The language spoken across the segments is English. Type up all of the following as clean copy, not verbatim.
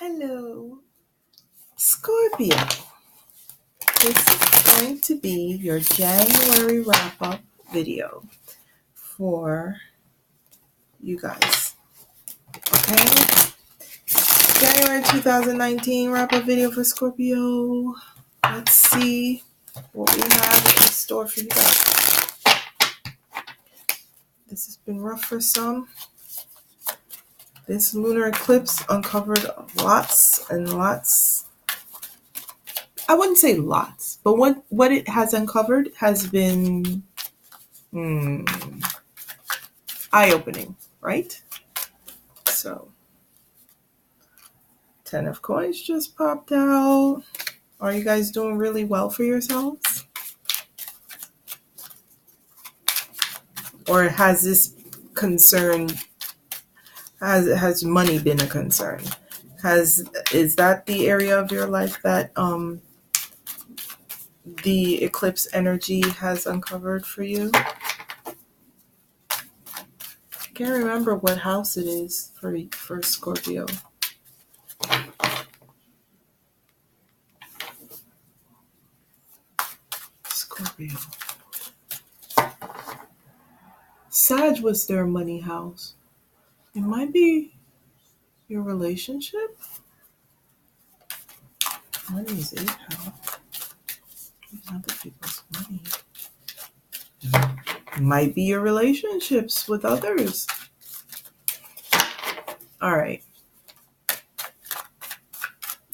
Hello, Scorpio. This is going to be your January wrap up video for you guys. Okay? January 2019 wrap up video for Scorpio. Let's see what we have in store for you guys. This has been rough for some. This lunar eclipse uncovered lots and lots. I wouldn't say lots, but what it has uncovered has been eye-opening, right? So, 10 of coins just popped out. Are you guys doing really well for yourselves? Or has this concern, has money been a concern? Is that the area of your life that the eclipse energy has uncovered for you? I can't remember what house it is for Scorpio. Scorpio. Sag was their money house. It might be your relationship. Money is 8 house. Other people's money. Might be your relationships with others. All right.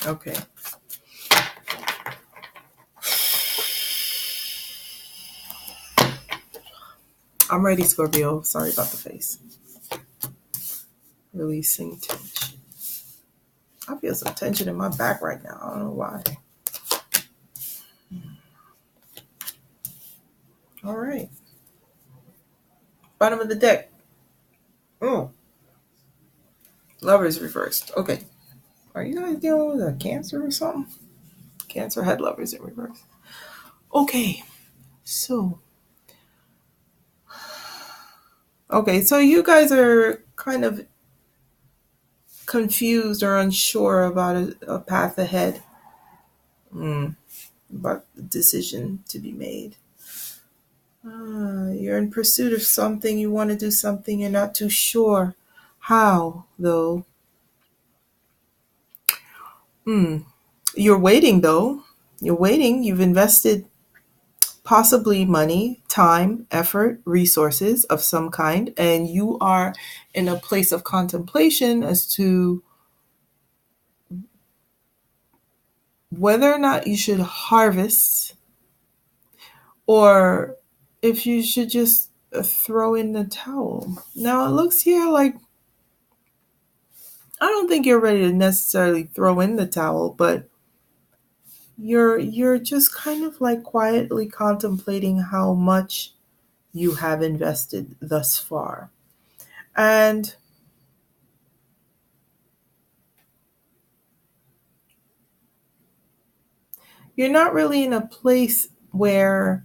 Okay. I'm ready, Scorpio. Sorry about the face. Releasing tension. I feel some tension in my back right now. I don't know why. All right. Bottom of the deck. Oh. Lovers reversed. Okay. Are you guys dealing with a Cancer or something? Cancer had Lovers in reverse. Okay. So you guys are kind of confused or unsure about a path ahead. About the decision to be made. You're in pursuit of something. You want to do something. You're not too sure how, though. You're waiting, though. You're waiting. You've invested possibly money, time, effort, resources of some kind, and you are in a place of contemplation as to whether or not you should harvest or if you should just throw in the towel. Now, it looks here like I don't think you're ready to necessarily throw in the towel, but you're just kind of like quietly contemplating how much you have invested thus far. And you're not really in a place where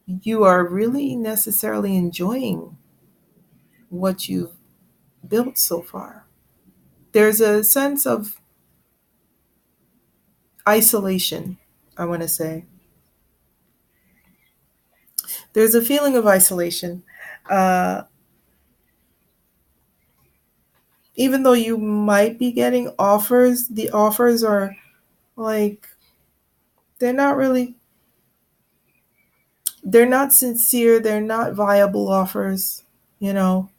you are really necessarily enjoying what you've built so far. There's a sense of isolation, I want to say. There's a feeling of isolation. Even though you might be getting offers, the offers are like, they're not sincere, they're not viable offers, you know.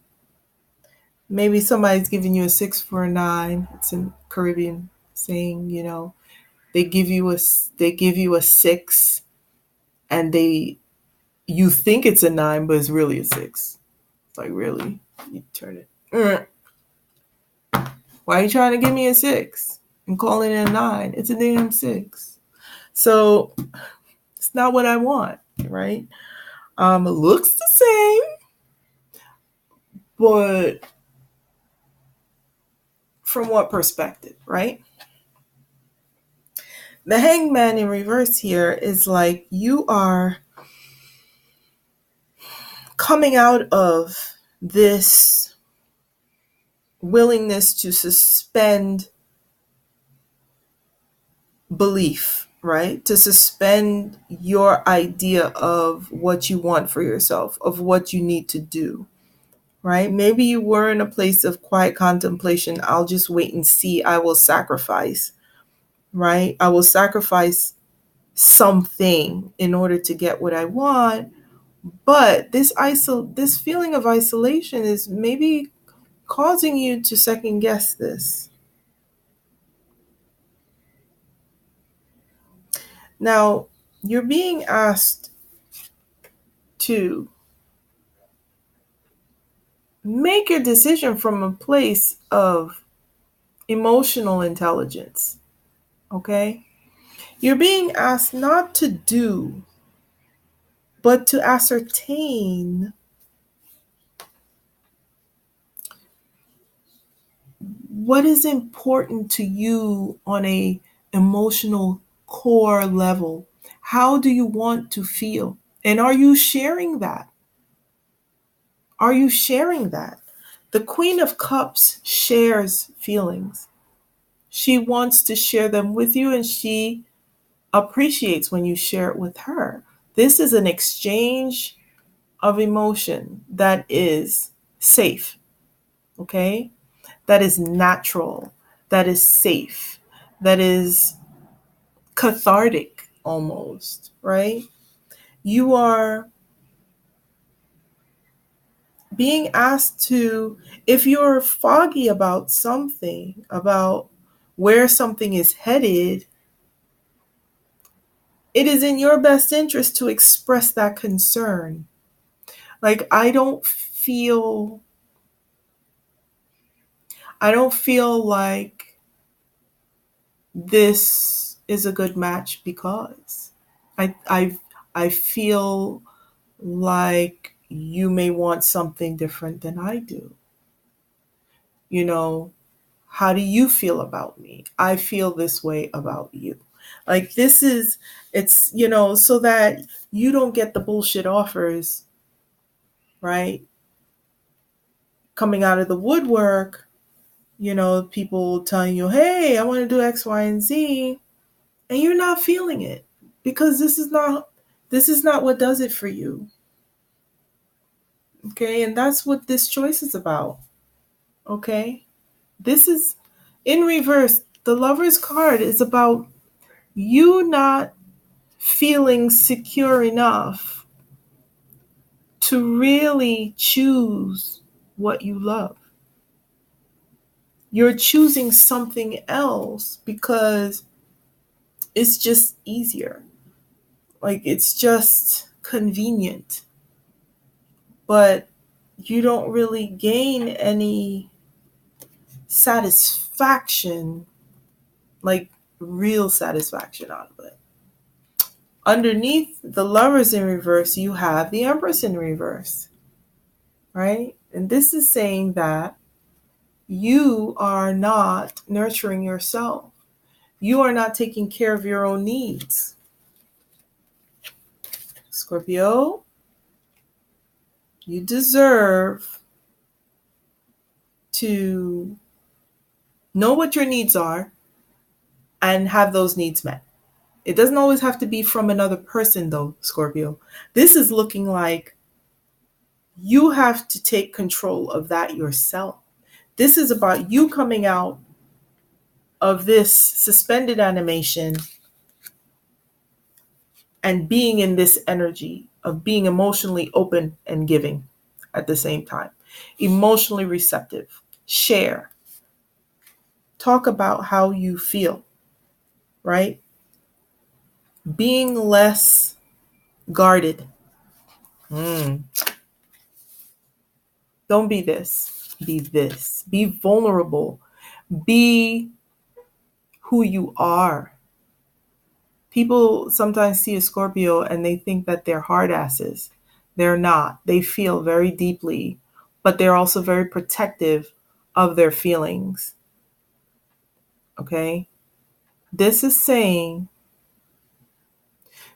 Maybe somebody's giving you a 6 for a 9. It's in Caribbean saying, you know, they give you a 6 and you think it's a 9, but it's really a 6. It's like, really? You turn it. Why are you trying to give me a 6 and calling it a 9? It's a damn 6. So it's not what I want, right? It looks the same, but from what perspective, right? The Hangman in reverse here is like you are coming out of this willingness to suspend belief, right? To suspend your idea of what you want for yourself, of what you need to do, right? Maybe you were in a place of quiet contemplation. I'll just wait and see. I will sacrifice, right? I will sacrifice something in order to get what I want. But this feeling of isolation is maybe causing you to second guess this. Now, you're being asked to make a decision from a place of emotional intelligence, okay? You're being asked not to do, but to ascertain what is important to you on a emotional core level. How do you want to feel? And are you sharing that? Are you sharing that? The Queen of Cups shares feelings. She wants to share them with you, and she appreciates when you share it with her. This is an exchange of emotion that is safe, okay? That is natural, that is safe, that is cathartic almost, right? You are being asked to, if you're foggy about something, about where something is headed, it is in your best interest to express that concern. Like, I don't feel like this is a good match because I I I feel like you may want something different than I do. You know, how do you feel about me? I feel this way about you. Like, so that you don't get the bullshit offers, right? Coming out of the woodwork, people telling you, hey, I want to do X, Y, and Z, and you're not feeling it because this is not what does it for you. Okay, and that's what this choice is about. Okay, this is in reverse. The Lover's card is about you not feeling secure enough to really choose what you love. You're choosing something else because it's just easier. Like, it's just convenient. But you don't really gain any satisfaction, like real satisfaction out of it. Underneath the Lovers in reverse, you have the Empress in reverse, right? And this is saying that you are not nurturing yourself. You are not taking care of your own needs. Scorpio, you deserve to know what your needs are and have those needs met. It doesn't always have to be from another person, though, Scorpio. This is looking like you have to take control of that yourself. This is about you coming out of this suspended animation and being in this energy of being emotionally open and giving at the same time. Emotionally receptive. Share. Talk about how you feel, right? Being less guarded. Don't be this. Be this. Be vulnerable. Be who you are. People sometimes see a Scorpio and they think that they're hard asses. They're not. They feel very deeply, but they're also very protective of their feelings. Okay? This is saying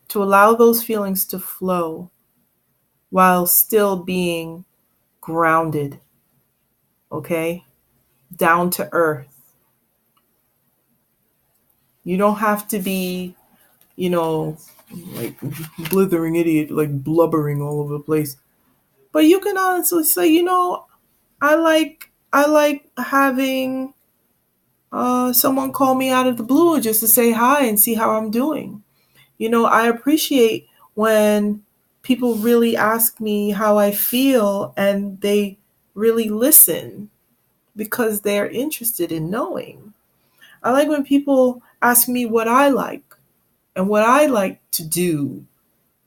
to allow those feelings to flow while still being grounded. Okay? Down to earth. You don't have to be, you know, like blithering idiot, like blubbering all over the place. But you can honestly say, I like having someone call me out of the blue just to say hi and see how I'm doing. I appreciate when people really ask me how I feel and they really listen because they're interested in knowing. I like when people ask me what I like and what I like to do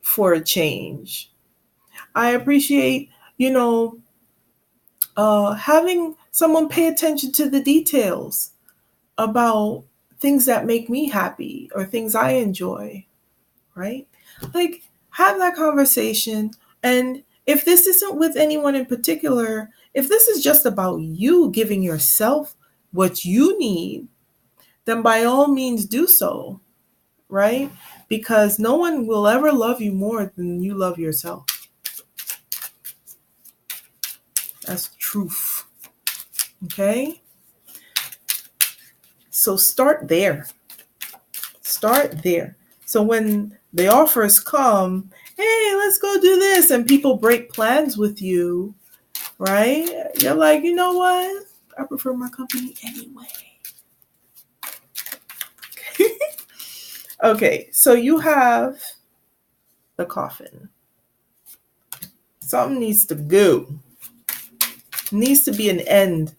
for a change. I appreciate, having someone pay attention to the details about things that make me happy or things I enjoy, right? Like, have that conversation. And if this isn't with anyone in particular, if this is just about you giving yourself what you need, then by all means do so, right? Because no one will ever love you more than you love yourself. That's truth. Okay? So start there. Start there. So when the offers come, hey, let's go do this, and people break plans with you, right? You're like, you know what? I prefer my company anyway. Okay, so you have the coffin. Something needs to go. Needs to be an end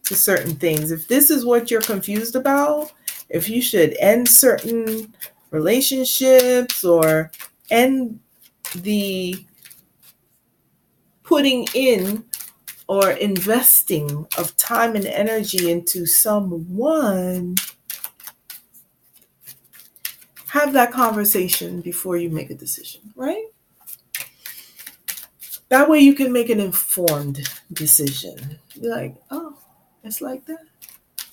to certain things. If this is what you're confused about, if you should end certain relationships or end the putting in or investing of time and energy into someone, have that conversation before you make a decision, right? That way you can make an informed decision. Be like, oh, it's like that.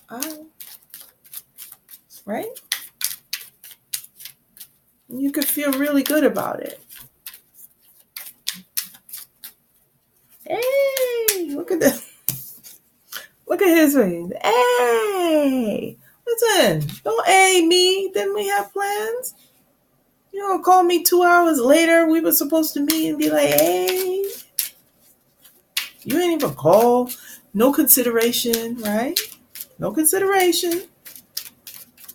Oh, right? You could feel really good about it. Hey, look at this. Look at his face. Hey, listen, don't A me. Didn't we have plans? You don't call me 2 hours later. We were supposed to meet and be like, hey. You ain't even call. No consideration, right? No consideration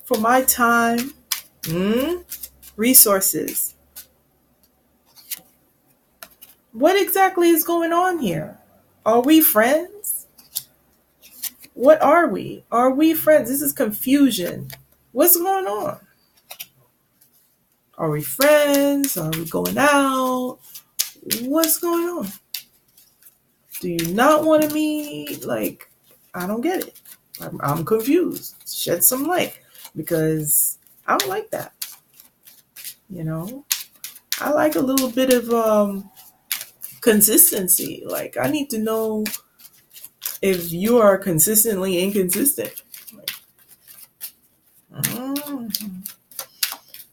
for my time. Resources. What exactly is going on here? Are we friends? What are we? Are we friends? This is confusion. What's going on? Are we friends? Are we going out? What's going on? Do you not want to meet? Like, I don't get it. I'm confused. Shed some light because I don't like that. I like a little bit of consistency. Like, I need to know if you are consistently inconsistent.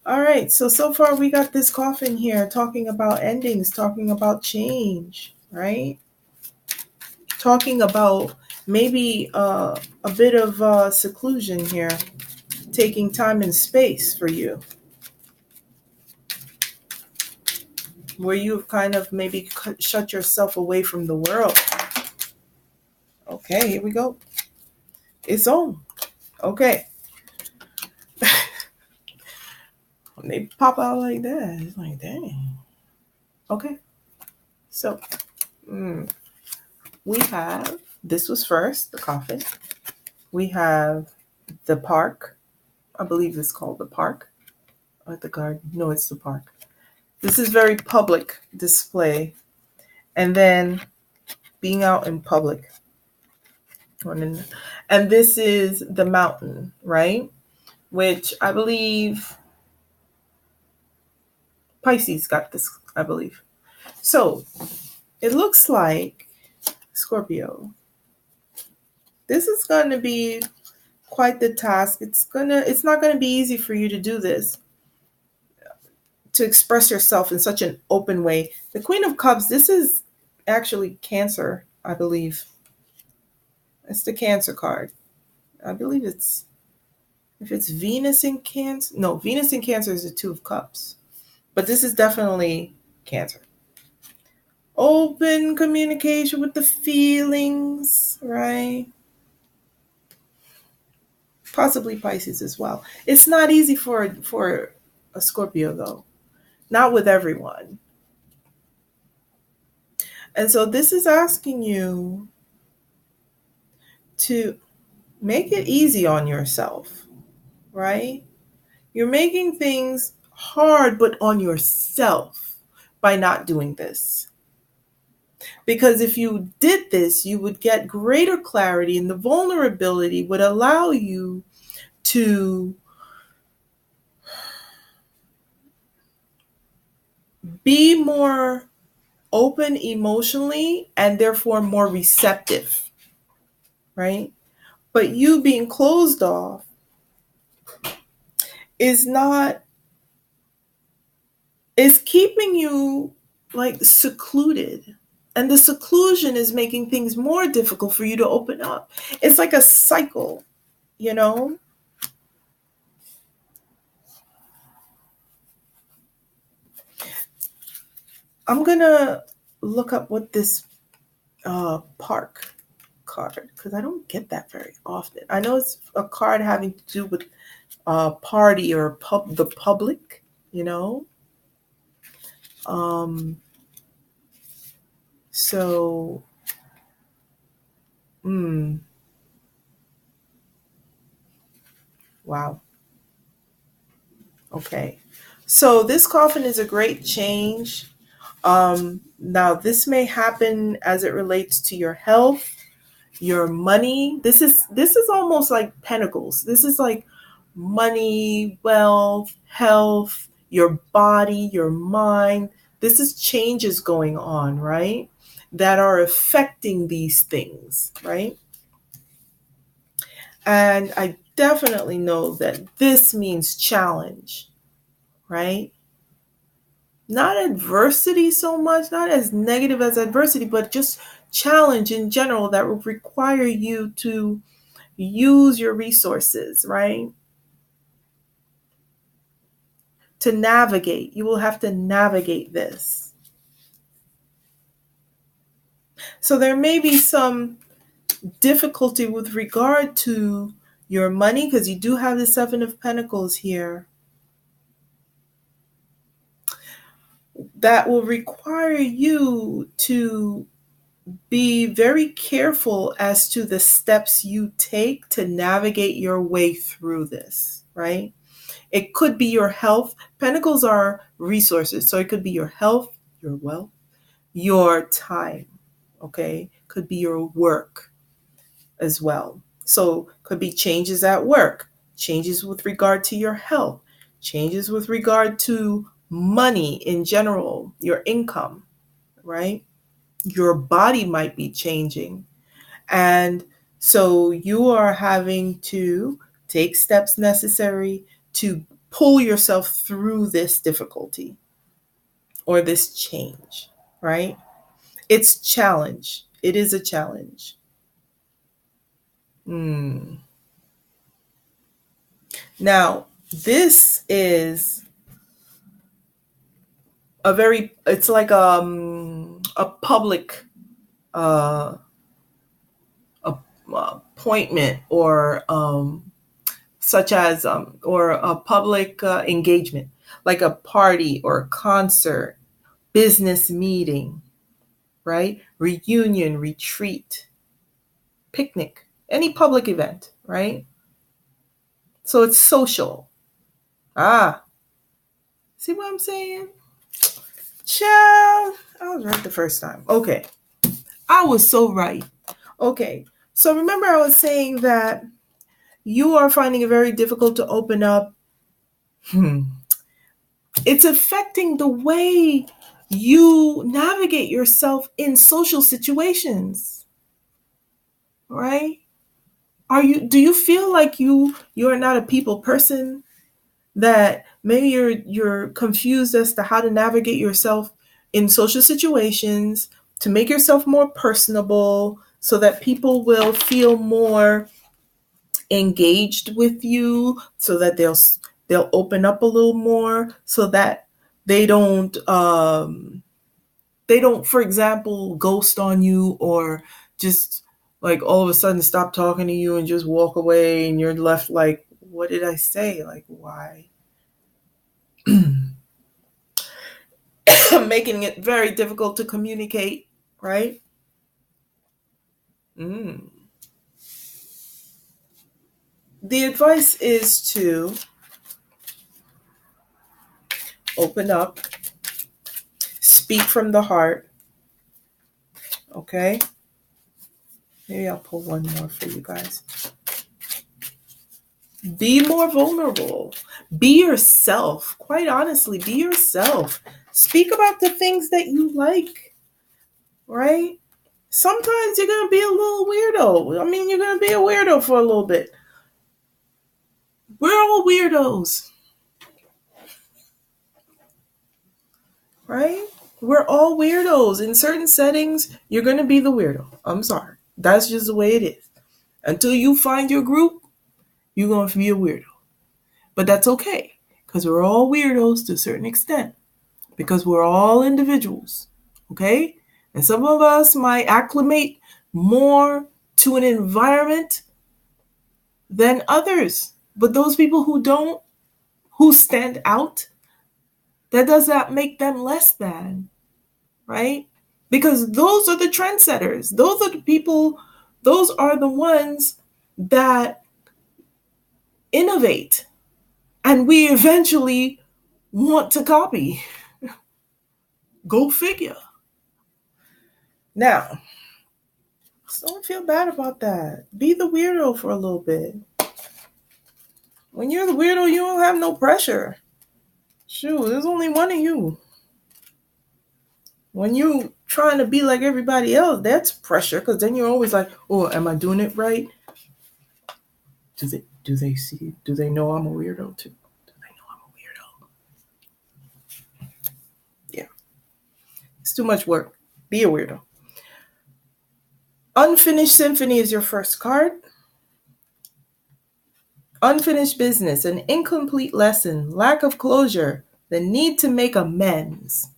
All right, so far we got this coffin here talking about endings, talking about change, right? Talking about maybe a bit of seclusion here, taking time and space for you, where you've kind of maybe shut yourself away from the world. Okay, here we go. It's on. Okay. When they pop out like that, it's like, dang. Okay. So, we have, this was first, the coffin. We have the park. I believe it's called the park. Or the garden. No, it's the park. This is very public display. And then being out in public. And this is the mountain, right? Which I believe Pisces got this, I believe. So it looks like Scorpio. This is going to be quite the task. It's not going to be easy for you to do this, to express yourself in such an open way. The Queen of Cups, this is actually Cancer, I believe. It's the Cancer card. I believe it's If it's Venus in Cancer, no, Venus in Cancer is the Two of Cups. But this is definitely Cancer. Open communication with the feelings, right? Possibly Pisces as well. It's not easy for a Scorpio though. Not with everyone. And so this is asking you to make it easy on yourself, right? You're making things hard, but on yourself by not doing this. Because if you did this, you would get greater clarity, and the vulnerability would allow you to be more open emotionally and therefore more receptive, right? But you being closed off is not, is keeping you like secluded. And the seclusion is making things more difficult for you to open up. It's like a cycle, you know? I'm going to look up what this park card, because I don't get that very often. I know it's a card having to do with party or the public, you know? Um, so, wow. Okay. So this coffin is a great change. Now, this may happen as it relates to your health, your money. This is almost like pentacles. This is like money, wealth, health, your body, your mind. This is changes going on, right? That are affecting these things, right? And I definitely know that this means challenge, right? Not adversity so much, not as negative as adversity, but just challenge in general that will require you to use your resources, right? To navigate. You will have to navigate this. So there may be some difficulty with regard to your money because you do have the Seven of Pentacles here. That will require you to be very careful as to the steps you take to navigate your way through this, right? It could be your health. Pentacles are resources. So it could be your health, your wealth, your time, okay? Could be your work as well. So could be changes at work, changes with regard to your health, changes with regard to money in general, your income, right? Your body might be changing. And so you are having to take steps necessary to pull yourself through this difficulty or this change, right? It's challenge. It is a challenge. Now, this is it's like a public uh, appointment or such as or a public engagement, like a party or a concert, business meeting, right? Reunion, retreat, picnic, any public event, right? So it's social. Ah, see what I'm saying? Child, I was right the first time. Okay, I was so right. Okay, so remember I was saying that you are finding it very difficult to open up. It's affecting the way you navigate yourself in social situations, right? Do you feel like you're not a people person, that maybe you're confused as to how to navigate yourself in social situations to make yourself more personable so that people will feel more engaged with you, so that they'll open up a little more, so that they don't for example ghost on you, or just like all of a sudden stop talking to you and just walk away, and you're left like, what did I say? Like, why? Making it very difficult to communicate, right? Mm. The advice is to open up, speak from the heart, okay? Maybe I'll pull one more for you guys. Be more vulnerable. Be yourself. Quite honestly, be yourself. Speak about the things that you like, right? Sometimes you're going to be a little weirdo. I mean, you're going to be a weirdo for a little bit. We're all weirdos, right? We're all weirdos. In certain settings, you're going to be the weirdo. I'm sorry. That's just the way it is. Until you find your group, you're going to be a weirdo. But that's okay, because we're all weirdos to a certain extent, because we're all individuals, okay? And some of us might acclimate more to an environment than others. But those people who don't, who stand out, that does not make them less than, right? Because those are the trendsetters. Those are the people, those are the ones that innovate. And we eventually want to copy. Go figure. Now, don't feel bad about that. Be the weirdo for a little bit. When you're the weirdo, you don't have no pressure. Shoot, there's only one of you. When you trying to be like everybody else, that's pressure, because then you're always like, oh, am I doing it right? Do they see? Do they know I'm a weirdo too? Do they know I'm a weirdo? Yeah. It's too much work. Be a weirdo. Unfinished symphony is your first card. Unfinished business, an incomplete lesson, lack of closure, the need to make amends.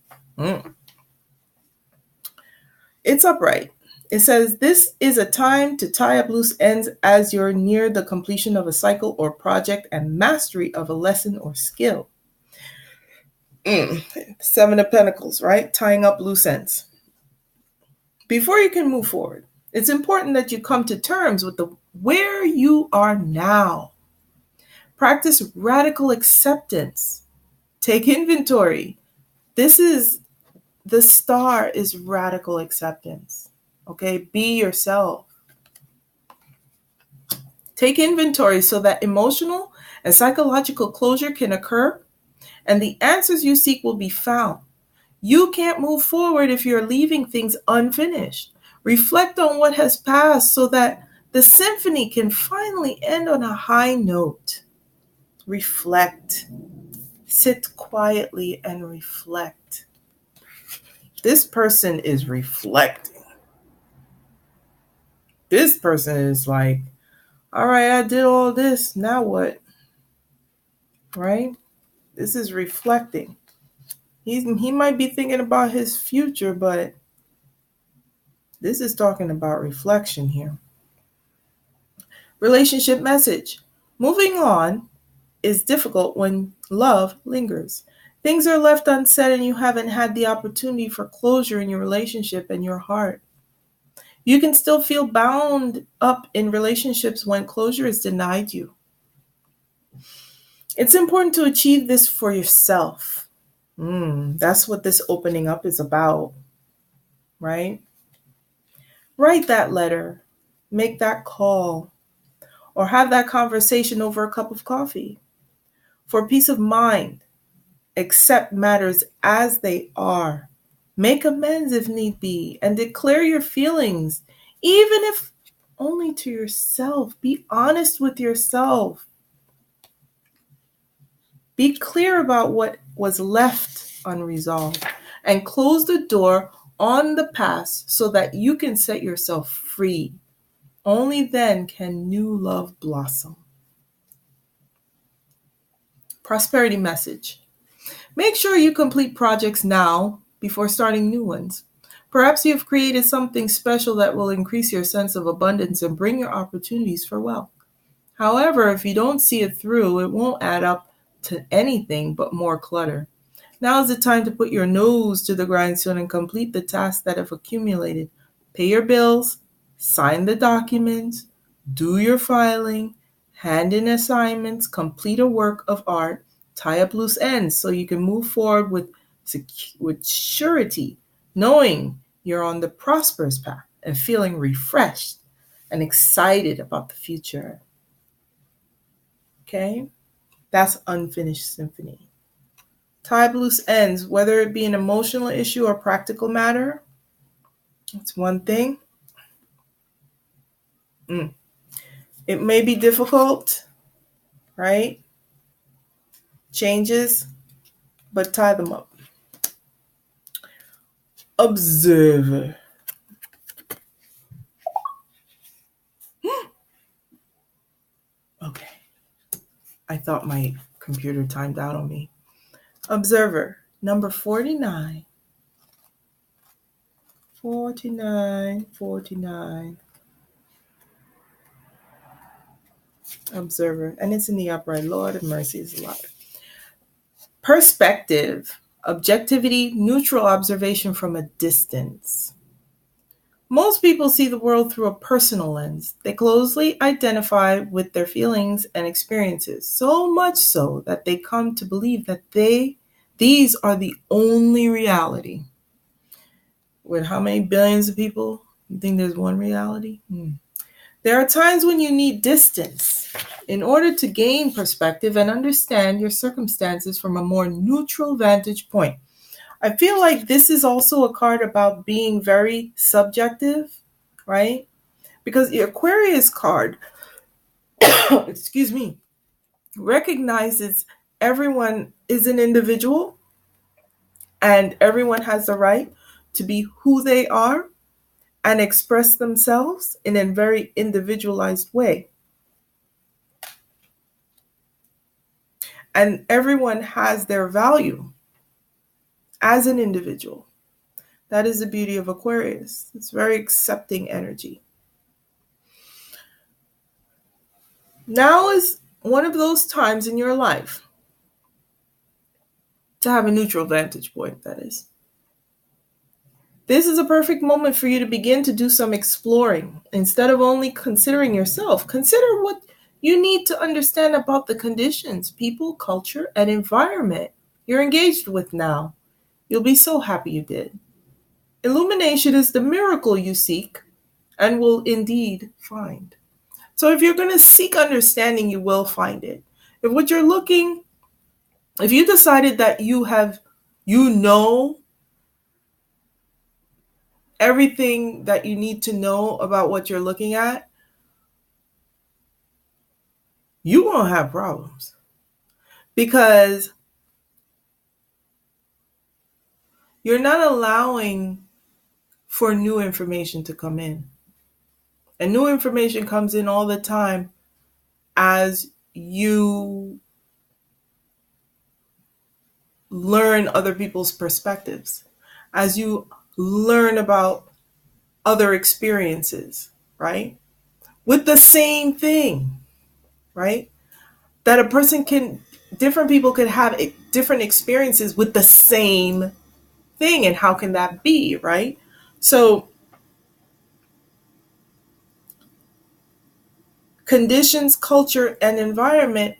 It's upright. It says, this is a time to tie up loose ends as you're near the completion of a cycle or project and mastery of a lesson or skill. 7 of Pentacles, right? Tying up loose ends. Before you can move forward, it's important that you come to terms with where you are now. Practice radical acceptance. Take inventory. The star is radical acceptance. Okay, be yourself. Take inventory so that emotional and psychological closure can occur and the answers you seek will be found. You can't move forward if you're leaving things unfinished. Reflect on what has passed so that the symphony can finally end on a high note. Reflect. Sit quietly and reflect. This person is reflecting. This person is like, all right, I did all this. Now what? Right? This is reflecting. He might be thinking about his future, but this is talking about reflection here. Relationship message. Moving on is difficult when love lingers. Things are left unsaid and you haven't had the opportunity for closure in your relationship and your heart. You can still feel bound up in relationships when closure is denied you. It's important to achieve this for yourself. That's what this opening up is about, right? Write that letter, make that call, or have that conversation over a cup of coffee. For peace of mind, accept matters as they are. Make amends if need be, and declare your feelings, even if only to yourself. Be honest with yourself. Be clear about what was left unresolved and close the door on the past so that you can set yourself free. Only then can new love blossom. Prosperity message. Make sure you complete projects now before starting new ones. Perhaps you have created something special that will increase your sense of abundance and bring your opportunities for wealth. However, if you don't see it through, it won't add up to anything but more clutter. Now is the time to put your nose to the grindstone and complete the tasks that have accumulated. Pay your bills, sign the documents, do your filing, hand in assignments, complete a work of art, tie up loose ends so you can move forward with surety, knowing you're on the prosperous path and feeling refreshed and excited about the future. Okay? That's unfinished symphony. Tie up loose ends, whether it be an emotional issue or practical matter. That's one thing. It may be difficult, right? Changes, but tie them up. Observer. Okay. I thought my computer timed out on me. Observer, number 49. 49. Observer. And it's in the upright. Lord of mercy is a lot. Perspective. Objectivity, neutral observation from a distance. Most people see the world through a personal lens. They closely identify with their feelings and experiences, so much so that they come to believe that these are the only reality. With how many billions of people? You think there's one reality? There are times when you need distance in order to gain perspective and understand your circumstances from a more neutral vantage point. I feel like this is also a card about being very subjective, right? Because the Aquarius card, excuse me, recognizes everyone is an individual and everyone has the right to be who they are and express themselves in a very individualized way. And everyone has their value as an individual. That is the beauty of Aquarius. It's very accepting energy. Now is one of those times in your life to have a neutral vantage point, that is. This is a perfect moment for you to begin to do some exploring. Instead of only considering yourself, consider what you need to understand about the conditions, people, culture, and environment you're engaged with now. You'll be so happy you did. Illumination is the miracle you seek and will indeed find. So if you're going to seek understanding, you will find it. If what you're looking, if you decided that you know everything that you need to know about what you're looking at, you won't have problems because you're not allowing for new information to come in. And new information comes in all the time as you learn other people's perspectives, as you learn about other experiences, right? With the same thing, right? That different people can have different experiences with the same thing. And how can that be, right? So conditions, culture, and environment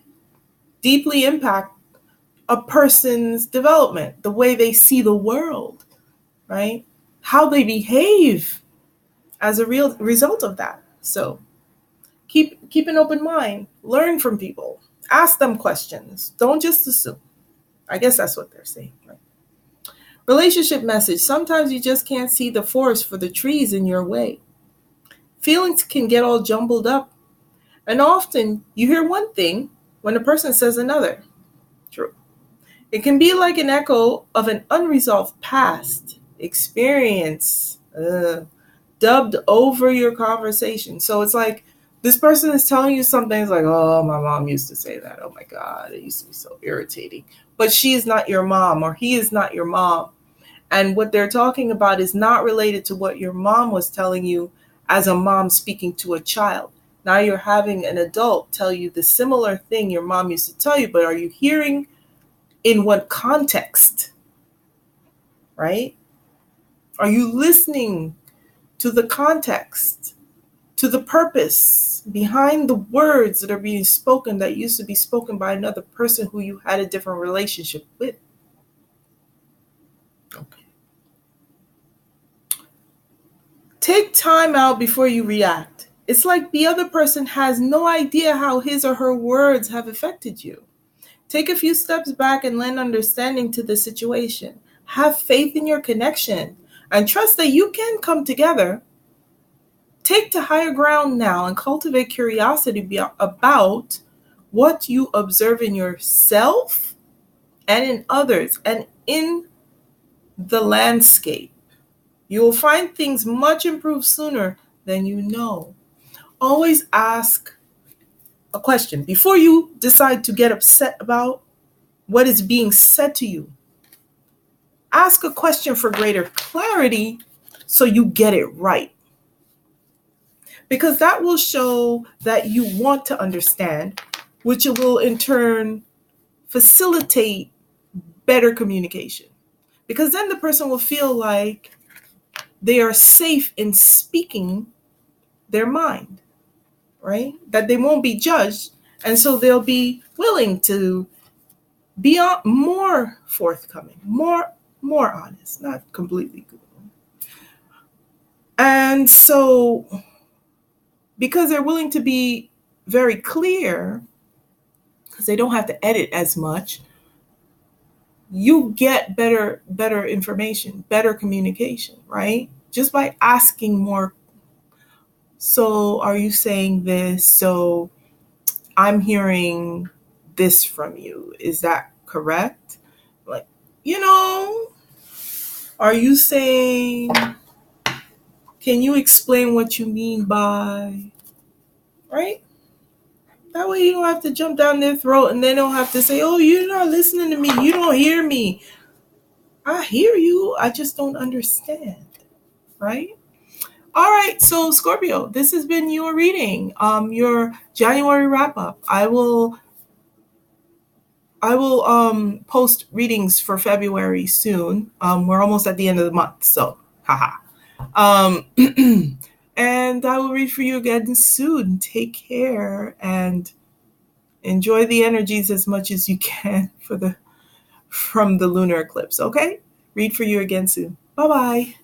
deeply impact a person's development, the way they see the world, right? How they behave as a real result of that. So keep an open mind, learn from people, ask them questions. Don't just assume. I guess that's what they're saying, right? Relationship message. Sometimes you just can't see the forest for the trees in your way. Feelings can get all jumbled up. And often you hear one thing when a person says another. True. It can be like an echo of an unresolved past experience. dubbed over your conversation. So it's like this person is telling you something. It's like, oh, my mom used to say that. Oh my God, it used to be so irritating. But she is not your mom, or he is not your mom. And what they're talking about is not related to what your mom was telling you as a mom speaking to a child. Now you're having an adult tell you the similar thing your mom used to tell you, but are you hearing in what context, right? Are you listening to the context, to the purpose behind the words that are being spoken that used to be spoken by another person who you had a different relationship with? Okay. Take time out before you react. It's like the other person has no idea how his or her words have affected you. Take a few steps back and lend understanding to the situation. Have faith in your connection and trust that you can come together. Take to higher ground now and cultivate curiosity about what you observe in yourself and in others and in the landscape. You will find things much improved sooner than you know. Always ask a question before you decide to get upset about what is being said to you. Ask a question for greater clarity so you get it right. Because that will show that you want to understand, which will in turn facilitate better communication. Because then the person will feel like they are safe in speaking their mind, right? That they won't be judged. And so they'll be willing to be more forthcoming, more honest, not completely good. And so because they're willing to be very clear, because they don't have to edit as much, you get better information, better communication, right? Just by asking more. So are you saying this? So I'm hearing this from you. Is that correct? Like, are you saying, can you explain what you mean by, right? That way you don't have to jump down their throat and they don't have to say, oh, you're not listening to me. You don't hear me. I hear you. I just don't understand. Right? All right. So Scorpio, this has been your reading. Your January wrap up. I will post readings for February soon. We're almost at the end of the month. So haha. And I will read for you again soon. Take care and enjoy the energies as much as you can from the lunar eclipse, okay? Read for you again soon. Bye-bye.